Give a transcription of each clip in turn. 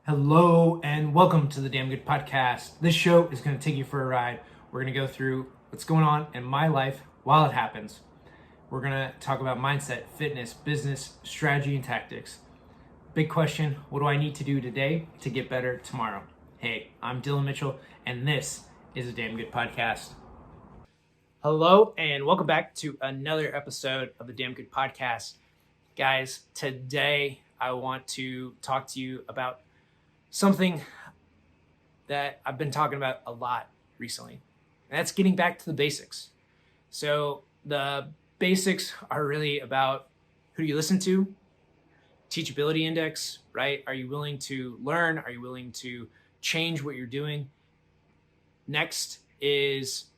Hello and welcome to the Damn Good Podcast. This show is going to take you for a ride. We're going to go through what's going on in my life while it happens. We're going to talk about mindset, fitness, business, strategy, and tactics. Big question, what do I need to do today to get better tomorrow? Hey, I'm Dillon Mitchell, and this is a Damn Good Podcast. Hello and welcome back to another episode of the Damn Good Podcast. Guys, today I want to talk to you about something that I've been talking about a lot recently, and that's getting back to the basics. So the basics are really about who do you listen to, teachability index, right? Are you willing to learn? Are you willing to change what you're doing? Next is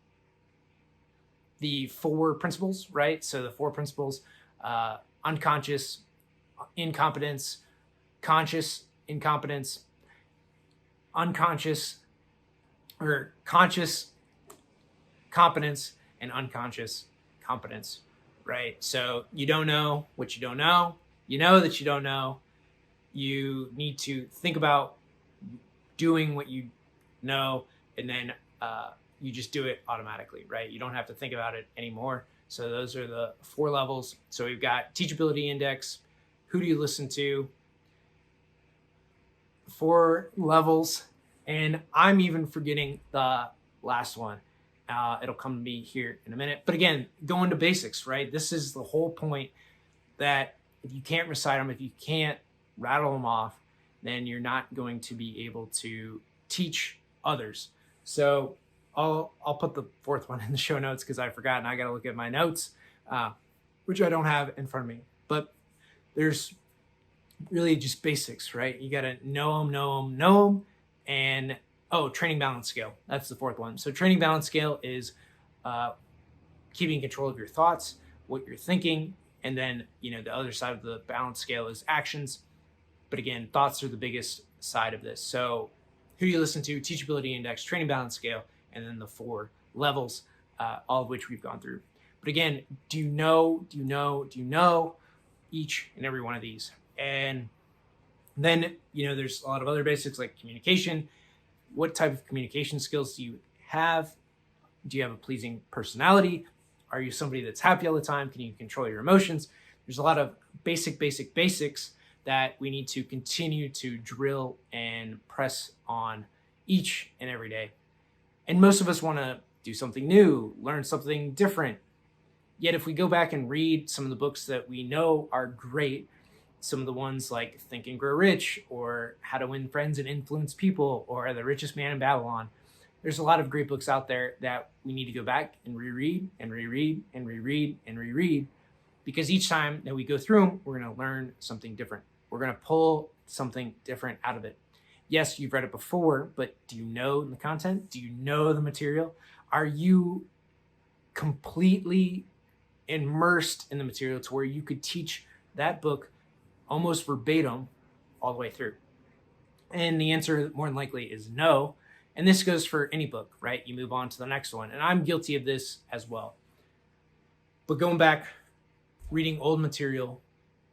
the four principles, right? So the four principles, unconscious incompetence, conscious incompetence, unconscious or conscious competence, and unconscious competence, right? So you don't know what you don't know. You know that you don't know. You need to think about doing what you know, and then you just do it automatically, right? You don't have to think about it anymore. So those are the four levels. So we've got teachability index. Who do you listen to? 4 levels, and I'm even forgetting the last one. It'll come to me here in a minute. But again, go into basics, right? This is the whole point, that if you can't recite them, if you can't rattle them off, then you're not going to be able to teach others. So I'll put the 4th one in the show notes because I forgot, and I got to look at my notes, which I don't have in front of me. But there's really just basics, right? You got to know them. And, training balance scale. That's the 4th one. So training balance scale is keeping control of your thoughts, what you're thinking. And then, the other side of the balance scale is actions. But again, thoughts are the biggest side of this. So who do you listen to, teachability index, training balance scale, and then the 4 levels, all of which we've gone through. But again, do you know each and every one of these? And then, there's a lot of other basics like communication. What type of communication skills do you have? Do you have a pleasing personality? Are you somebody that's happy all the time? Can you control your emotions? There's a lot of basics that we need to continue to drill and press on each and every day. And most of us want to do something new, learn something different. Yet if we go back and read some of the books that we know are great, some of the ones like Think and Grow Rich, or How to Win Friends and Influence People, or The Richest Man in Babylon, there's a lot of great books out there that we need to go back and reread, because each time that we go through them, we're going to learn something different. We're going to pull something different out of it. Yes, you've read it before, but do you know the content? Do you know the material? Are you completely immersed in the material to where you could teach that book almost verbatim all the way through? And the answer more than likely is no. And this goes for any book, right? You move on to the next one. And I'm guilty of this as well. But going back, reading old material,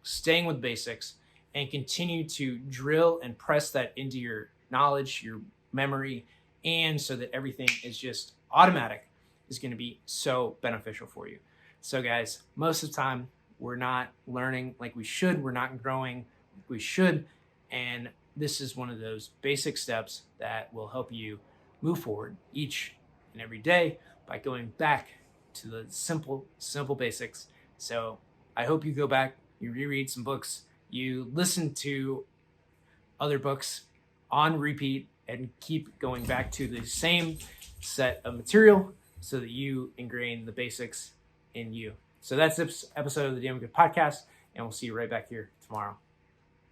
staying with basics, and continue to drill and press that into your knowledge, your memory, and so that everything is just automatic, is going to be so beneficial for you. So guys, most of the time, we're not learning like we should. We're not growing like we should. And this is one of those basic steps that will help you move forward each and every day by going back to the simple basics. So I hope you go back, you reread some books, you listen to other books on repeat, and keep going back to the same set of material so that you ingrain the basics in you. So that's this episode of the Damn Good Podcast, and we'll see you right back here tomorrow.